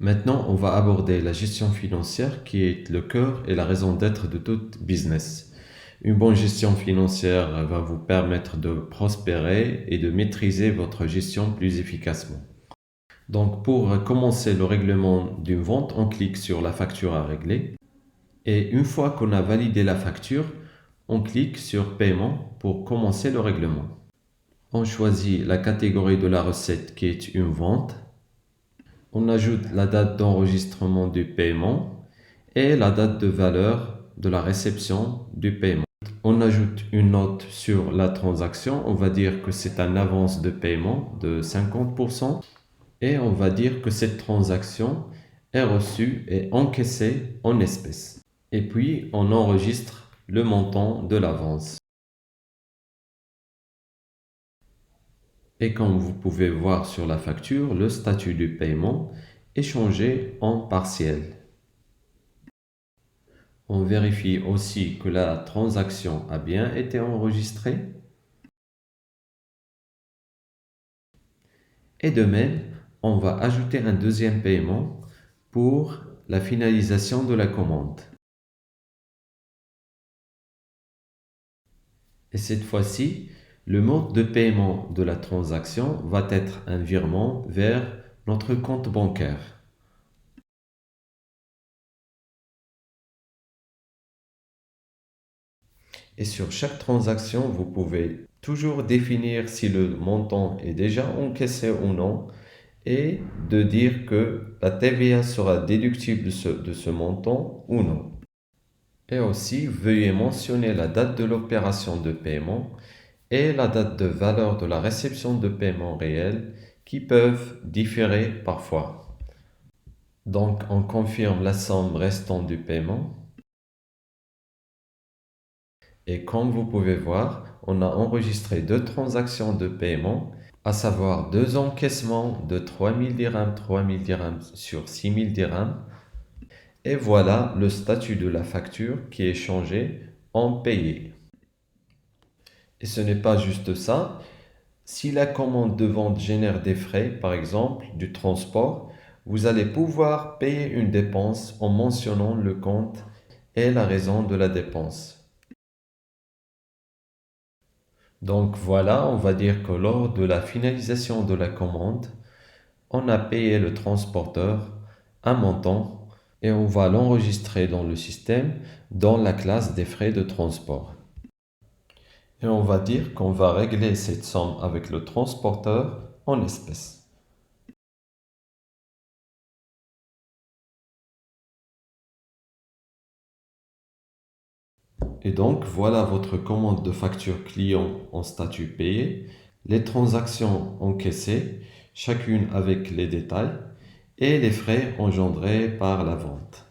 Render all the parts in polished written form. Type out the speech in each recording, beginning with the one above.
Maintenant, on va aborder la gestion financière qui est le cœur et la raison d'être de tout business. Une bonne gestion financière va vous permettre de prospérer et de maîtriser votre gestion plus efficacement. Donc, pour commencer le règlement d'une vente, on clique sur la facture à régler. Et une fois qu'on a validé la facture, on clique sur paiement pour commencer le règlement. On choisit la catégorie de la recette qui est une vente. On ajoute la date d'enregistrement du paiement et la date de valeur de la réception du paiement. On ajoute une note sur la transaction. On va dire que c'est un avance de paiement de 50% et on va dire que cette transaction est reçue et encaissée en espèces. Et puis, on enregistre le montant de l'avance. Et comme vous pouvez voir sur la facture, le statut du paiement est changé en partiel. On vérifie aussi que la transaction a bien été enregistrée. Et de même, on va ajouter un deuxième paiement pour la finalisation de la commande. Et cette fois-ci, le mode de paiement de la transaction va être un virement vers notre compte bancaire. Et sur chaque transaction, vous pouvez toujours définir si le montant est déjà encaissé ou non et de dire que la TVA sera déductible de ce montant ou non. Et aussi, veuillez mentionner la date de l'opération de paiement et la date de valeur de la réception de paiement réel qui peuvent différer parfois. Donc, on confirme la somme restante du paiement. Et comme vous pouvez voir, on a enregistré deux transactions de paiement, à savoir deux encaissements de 3000 dirhams sur 6000 dirhams. Et voilà le statut de la facture qui est changé en payé. Et ce n'est pas juste ça. Si la commande de vente génère des frais, par exemple du transport, vous allez pouvoir payer une dépense en mentionnant le compte et la raison de la dépense. Donc voilà, on va dire que lors de la finalisation de la commande, on a payé le transporteur un montant et on va l'enregistrer dans le système dans la classe des frais de transport. Et on va dire qu'on va régler cette somme avec le transporteur en espèces. Et donc voilà votre commande de facture client en statut payé, les transactions encaissées, chacune avec les détails, et les frais engendrés par la vente.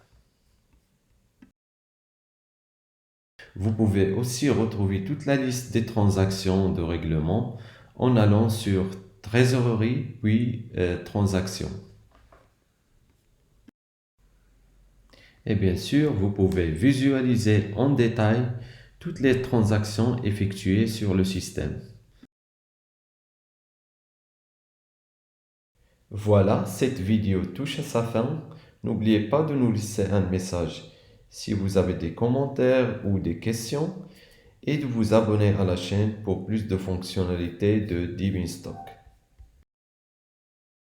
Vous pouvez aussi retrouver toute la liste des transactions de règlement en allant sur Trésorerie puis Transactions. Et bien sûr, vous pouvez visualiser en détail toutes les transactions effectuées sur le système. Voilà, cette vidéo touche à sa fin. N'oubliez pas de nous laisser un message si vous avez des commentaires ou des questions et de vous abonner à la chaîne pour plus de fonctionnalités de Divin Stock.